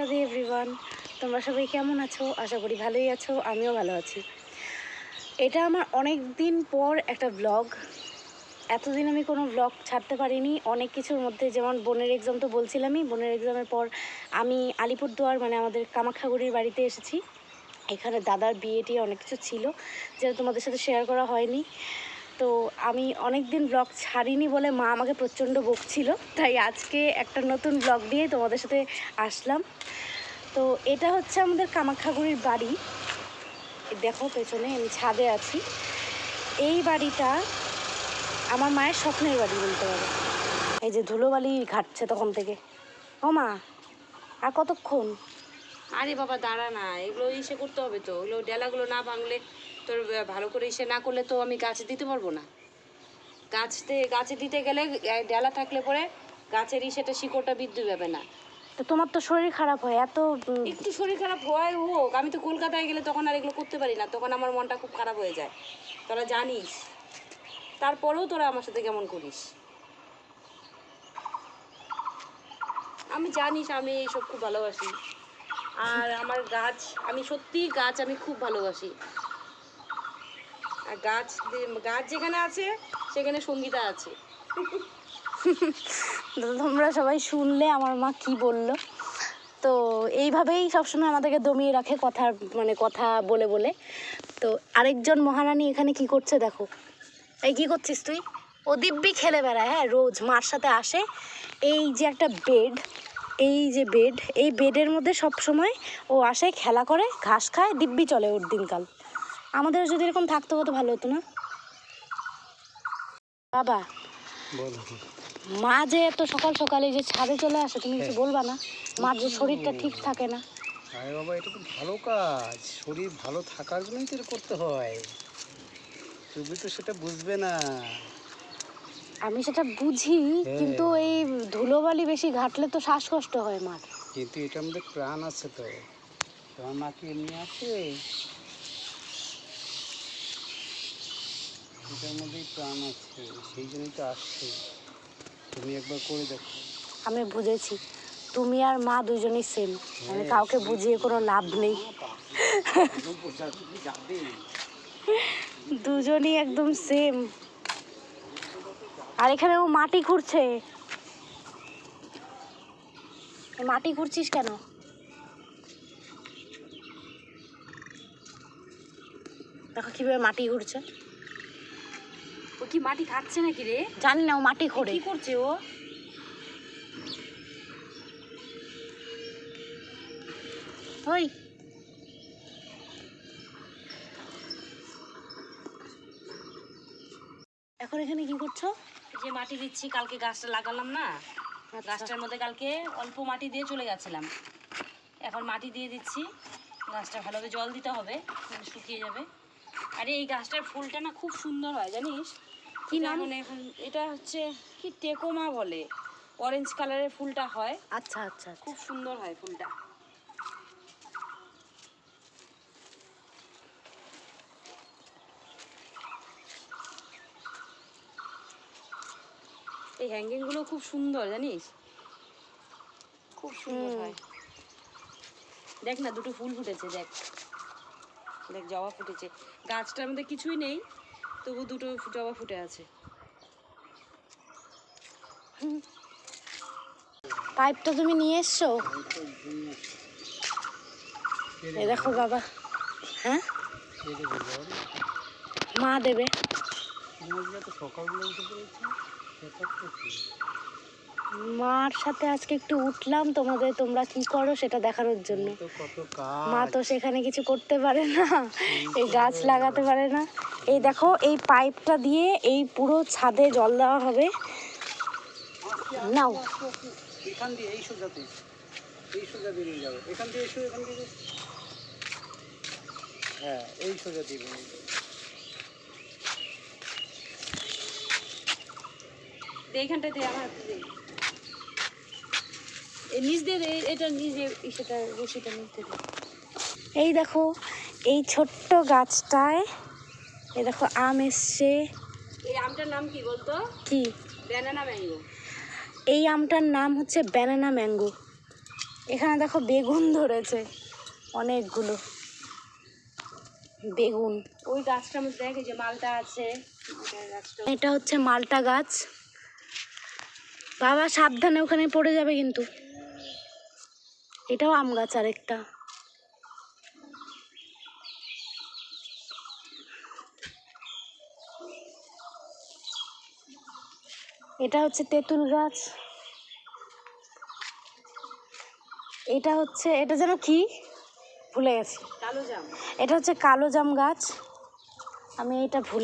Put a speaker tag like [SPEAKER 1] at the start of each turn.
[SPEAKER 1] Radhe everyone, তোমরা সবাই কেমন আছো? আশা করি ভালোই আছো, আমিও ভালো আছি। এটা আমার অনেক দিন পর একটা ব্লগ। এতদিন আমি কোনো ব্লগ ছাড়তে পারিনি অনেক কিছুর মধ্যে, যেমন বোনের এক্সাম তো বলছিলামই। বোনের এক্সামের পর আমি আলিপুরদুয়ার মানে আমাদের কামাখ্যাগুড়ির বাড়িতে এসেছি। এখানে দাদার বিয়েটি অনেক কিছু ছিল যেটা তোমাদের সাথে শেয়ার করা হয়নি। তো আমি অনেক দিন ব্লগ ছাড়িনি বলে মা আমাকে প্রচণ্ড বকছিল, তাই আজকে একটা নতুন ব্লগ দিয়ে তোমাদের সাথে আসলাম। তো এটা হচ্ছে আমাদের কামাখ্যাগুড়ির বাড়ি। দেখো পেছনে আমি ছাদে আছি। এই বাড়িটা আমার মায়ের স্বপ্নের বাড়ি বলতে পারো। এই যে ধুলোবালি ঘাটছে তখন থেকে। ও মা, আর কতক্ষণ?
[SPEAKER 2] আরে বাবা দাঁড়া না, এগুলো ইসে করতে হবে তো। ওগুলো ডেলাগুলো না ভাঙলে তোর ভালো করে ইসে না করলে তো আমি গাছে দিতে পারবো না। গাছে দিতে গেলে ডেলা থাকলে পরে গাছের ইসেটা শিকড়টা বৃদ্ধি পাবে না।
[SPEAKER 1] তো তোমার তো শরীর খারাপ হয় এত।
[SPEAKER 2] একটু শরীর খারাপ হয় হোক, আমি তো কলকাতায় গেলে তখন আর এগুলো করতে পারি না, তখন আমার মনটা খুব খারাপ হয়ে যায়, তোরা জানিস। তারপরেও তোরা আমার সাথে কেমন করিস আমি জানিস, আমি এইসব খুব ভালোবাসি। আর আমার গাছ, আমি সত্যিই গাছ আমি খুব ভালোবাসি। আর গাছ যেখানে আছে সেখানে সঙ্গীতা আছে।
[SPEAKER 1] তোমরা সবাই শুনলে আমার মা কি বলল। তো এইভাবেই সবসময় আমাদেরকে দমিয়ে রাখে কথা বলে বলে। তো আরেকজন মহারানী এখানে কি করছে দেখো। এই কি করছিস তুই? ও দিব্যি খেলে বেড়ায়, হ্যাঁ, রোজ মার সাথে আসে। এই যে একটা বেড, এই বেডের মধ্যে সব সময় ও আসে, খেলা করে, ঘাস খায়, দিব্যি চলে ওর দিনকাল। আমাদের যদি এরকম থাকতো কত ভালো হতো না বাবা? মা যে এত সকাল সকালে যে ছাদে চলে আসে, তুমি কিছু বলবা না? মার যে শরীরটা ঠিক থাকে না।
[SPEAKER 3] আরে বাবা, এটা তো ভালো কাজ। শরীর ভালো থাকার জন্যই তো এটা করতে হয়। তুমি তো সেটা বুঝবে না।
[SPEAKER 1] আমি সেটা বুঝি, কিন্তু এই ধুলোবালি বেশি ঘাটলে তো শ্বাসকষ্ট হয় মার।
[SPEAKER 3] কিন্তু এটার মধ্যে প্রাণ আছে তো। তোমার মা কি এমনি আছে? এটার মধ্যেই প্রাণ আছে, সেই জন্যই তো আসছে। তুমি একবার করে দেখো।
[SPEAKER 1] আমি বুঝেছি, তুমি আর মা দুজনেই সেম। আমি কাউকে বুঝিয়ে কোনো লাভ নেই। দুজনই একদম সেম। আর এখানে ও মাটি খুঁড়ছে। মাটি খুঁড়ছিস কেন? দেখো কিভাবে মাটি খুঁড়ছে।
[SPEAKER 2] ও কি মাটি খাচ্ছে নাকি রে?
[SPEAKER 1] জানি না, ও মাটি খোঁড়ে।
[SPEAKER 2] কি করছে ও?
[SPEAKER 1] ওই এখন এখানে কি করছো?
[SPEAKER 2] যে মাটি দিচ্ছি, কালকে গাছটা লাগালাম না, গাছটার মধ্যে কালকে অল্প মাটি দিয়ে চলে গেছিলাম, এখন মাটি দিয়ে দিচ্ছি। গাছটা ভালোভাবে জল দিতে হবে, মানে শুকিয়ে যাবে। আরে এই গাছটার ফুলটা না খুব সুন্দর হয়, জানিস
[SPEAKER 1] কি নাম?
[SPEAKER 2] এখন এটা হচ্ছে কি টেকোমা বলে, অরেঞ্জ কালারের ফুলটা হয়।
[SPEAKER 1] আচ্ছা আচ্ছা,
[SPEAKER 2] খুব সুন্দর হয় ফুলটা। এই হ্যাঙ্গিংগুলো খুব সুন্দর, জানিস, খুব সুন্দর হয়। দেখ না, দুটো ফুল ফুটেছে, দেখ দেখ জবা ফুটেছে। গাছটার মধ্যে কিছুই নেই, তবু দুটো জবা ফুটে আছে।
[SPEAKER 1] পাইপটা তুমি নিয়ে এসছো? এই দেখো বাবা। হ্যাঁ, মা দেবে। মার সাথে আজকে একটু উঠলাম তোমরা কি করো সেটা দেখানোর জন্য। মা তো সেখানে কিছু করতে পারে না, এই গাছ লাগাতে পারে না। এই দেখো, এই পাইপটা দিয়ে এই পুরো ছাদে জল দেওয়া হবে। নাও,
[SPEAKER 3] এখান দিয়ে এই সোজাতে, এই সোজা দিয়ে নিয়ে যাবে। এখান দিয়ে এসো, এখান থেকে। হ্যাঁ, এই সোজা দিয়ে নিয়ে যাবে।
[SPEAKER 2] এইখানটাতে আমার নিচ দিয়ে এটা নিজে সেটা রশিটা নিতে দে।
[SPEAKER 1] এই দেখো, এই ছোট্ট গাছটায় এই দেখো আম এসছে।
[SPEAKER 2] এই আমটার নাম কি বলতো?
[SPEAKER 1] কি?
[SPEAKER 2] Banana mango.
[SPEAKER 1] এই আমটার নাম হচ্ছে ব্যানানা ম্যাঙ্গো। এখানে দেখো বেগুন ধরেছে অনেকগুলো বেগুন।
[SPEAKER 2] ওই গাছটার মধ্যে দেখ এই যে মালটা আছে, ওই গাছটা।
[SPEAKER 1] এটা হচ্ছে মালটা গাছ। বাবা সাবধানে, ওখানে পড়ে যাবে কিন্তু। এটাও আম গাছ আরেকটা। এটা হচ্ছে তেঁতুল গাছ। এটা যেন কি ভুলে গেছি।
[SPEAKER 2] কালো জাম।
[SPEAKER 1] এটা হচ্ছে কালো জাম গাছ। আমি এটা ভুলে